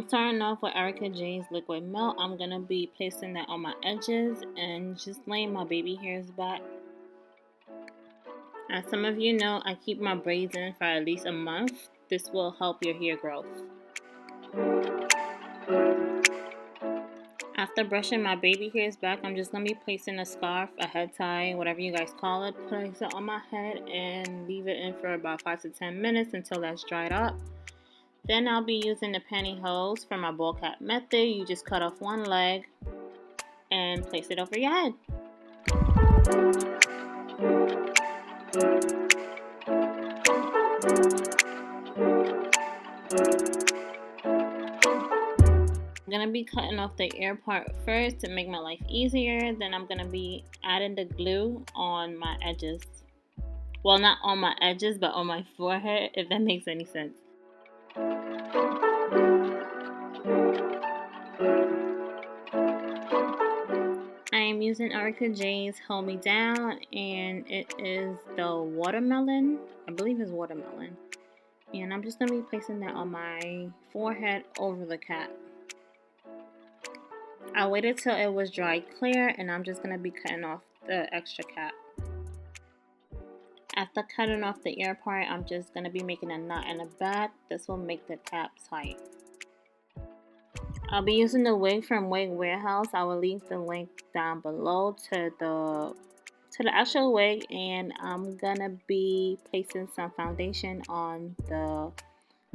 I'm starting off with Erica J's Liquid Melt. I'm going to be placing that on my edges and just laying my baby hairs back. As some of you know, I keep my braids in for at least a month. This will help your hair growth. After brushing my baby hairs back, I'm just going to be placing a scarf, a head tie, whatever you guys call it. Place it on my head and leave it in for about 5 to 10 minutes until that's dried up. Then I'll be using the pantyhose for my ball cap method. You just cut off one leg and place it over your head. I'm going to be cutting off the ear part first to make my life easier. Then I'm going to be adding the glue on my edges. Well, not on my edges, but on my forehead, if that makes any sense. I am using Erica J's Hold Me Down, and it is the watermelon. I believe it's watermelon. And I'm just going to be placing that on my forehead over the cap. I waited till it was dry clear, and I'm just going to be cutting off the extra cap. After cutting off the ear part, I'm just going to be making a knot in the back. This will make the cap tight. I'll be using the wig from Wig Warehouse. I will leave the link down below to the actual wig, and I'm gonna be placing some foundation on the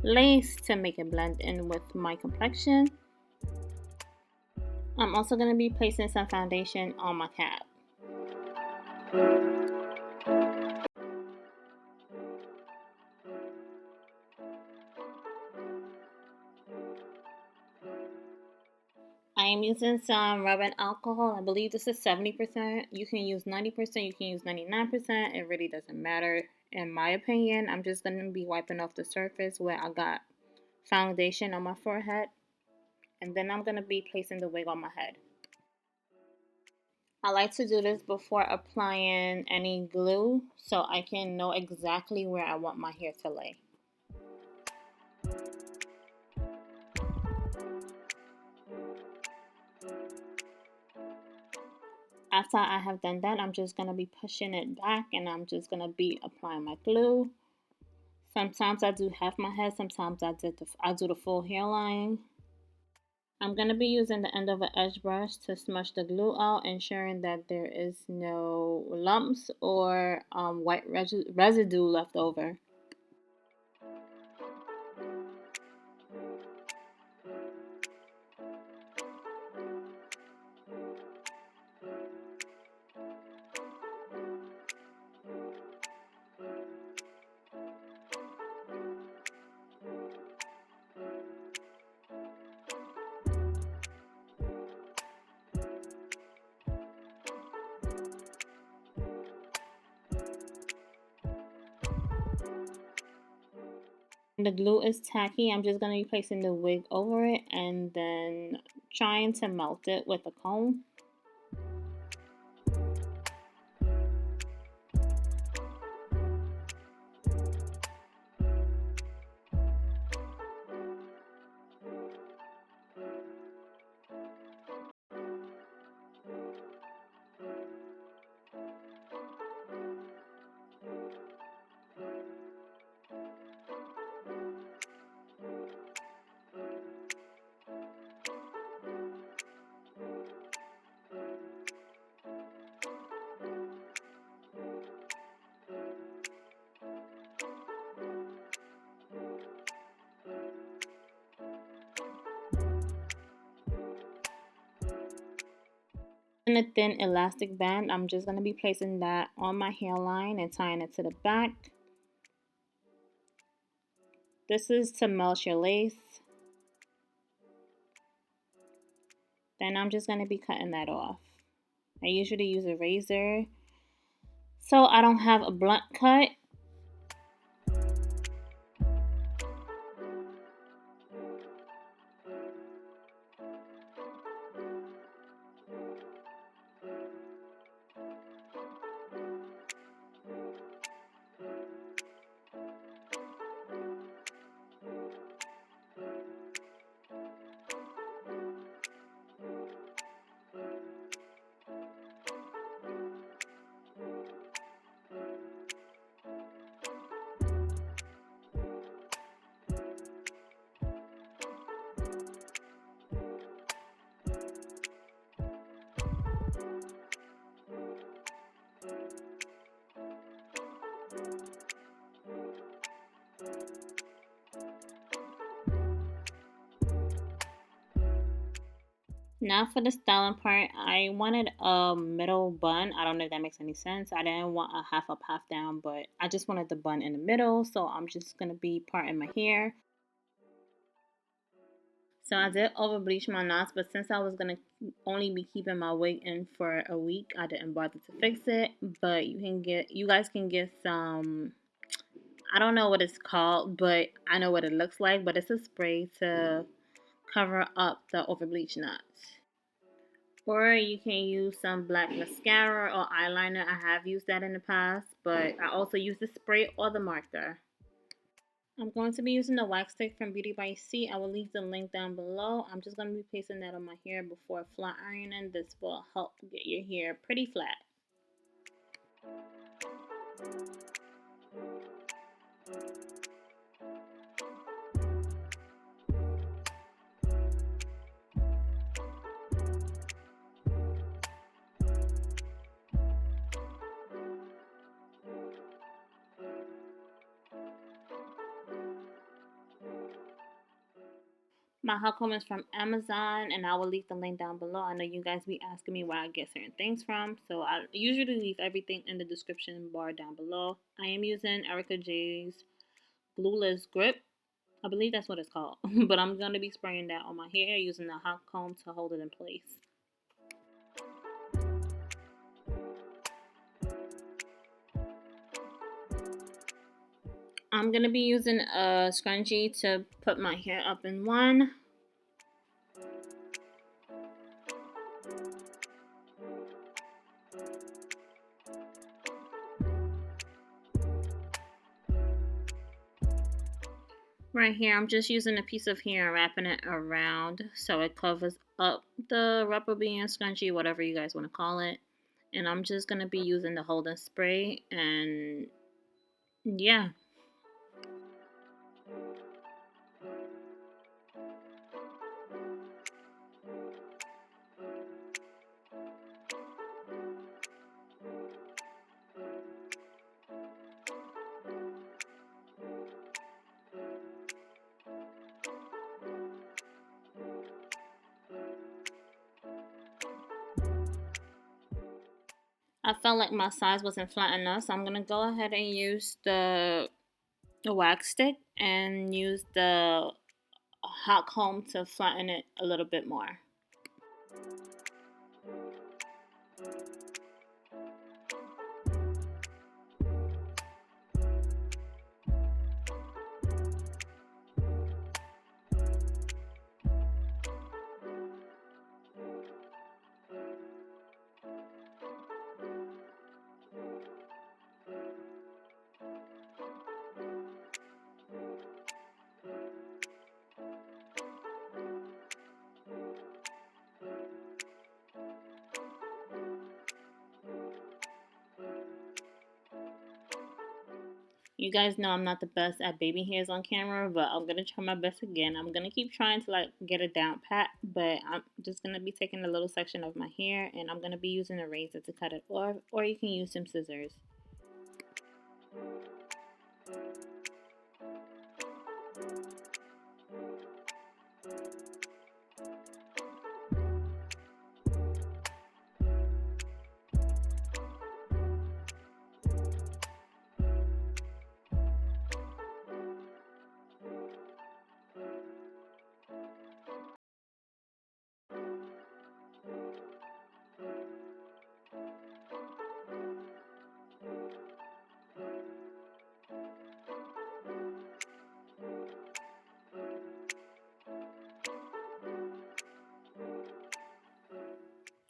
lace to make it blend in with my complexion. I'm also gonna be placing some foundation on my cap. I am using some rubbing alcohol. I believe this is 70%. You can use 90%, you can use 99%. It really doesn't matter. In my opinion, I'm just going to be wiping off the surface where I got foundation on my forehead. And then I'm going to be placing the wig on my head. I like to do this before applying any glue so I can know exactly where I want my hair to lay. After I have done that, I'm just going to be pushing it back and I'm just going to be applying my glue. Sometimes I do half my head, sometimes I do the full hairline. I'm going to be using the end of an edge brush to smush the glue out, ensuring that there is no lumps or white residue left over. The glue is tacky. I'm just going to be placing the wig over it and then trying to melt it with a comb. In a thin elastic band, I'm just going to be placing that on my hairline and tying it to the back. This is to melt your lace. Then I'm just going to be cutting that off. I usually use a razor so I don't have a blunt cut. Now for the styling part, I wanted a middle bun. I don't know if that makes any sense. I didn't want a half up, half down, but I just wanted the bun in the middle. So I'm just going to be parting my hair. So I did over bleach my knots, but since I was going to only be keeping my wig in for a week, I didn't bother to fix it. But you guys can get some, I don't know what it's called, but I know what it looks like. But it's a spray to cover up the over bleach knots. Or you can use some black mascara or eyeliner. I have used that in the past, but I also use the spray or the marker. I'm going to be using the wax stick from Beauty by C. I will leave the link down below. I'm just going to be placing that on my hair before flat ironing. This will help get your hair pretty flat. My hot comb is from Amazon, and I will leave the link down below. I know you guys be asking me where I get certain things from, so I usually leave everything in the description bar down below. I am using Erica J's Glueless Grip. I believe that's what it's called, but I'm going to be spraying that on my hair using the hot comb to hold it in place. I'm going to be using a scrunchie to put my hair up in one. Right here, I'm just using a piece of hair and wrapping it around so it covers up the rubber band scrunchie, whatever you guys want to call it. And I'm just going to be using the holding spray, and yeah. I felt like my size wasn't flat enough, so I'm going to go ahead and use the wax stick and use the hot comb to flatten it a little bit more. You guys know I'm not the best at baby hairs on camera, but I'm going to try my best again. I'm going to keep trying to like get it down pat, but I'm just going to be taking a little section of my hair and I'm going to be using a razor to cut it off, or you can use some scissors.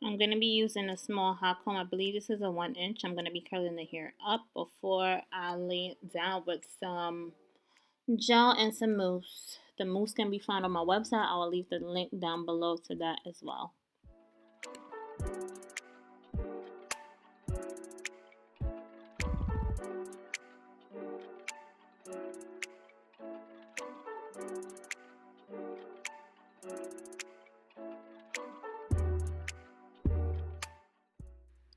I'm going to be using a small hot comb. I believe this is a 1 inch. I'm going to be curling the hair up before I lay it down with some gel and some mousse. The mousse can be found on my website. I will leave the link down below to that as well.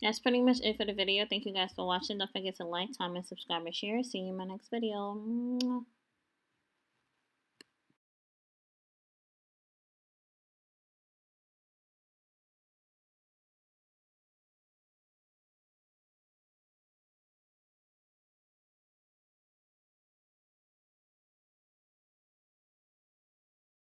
That's pretty much it for the video. Thank you guys for watching. Don't forget to like, comment, subscribe, and share. See you in my next video.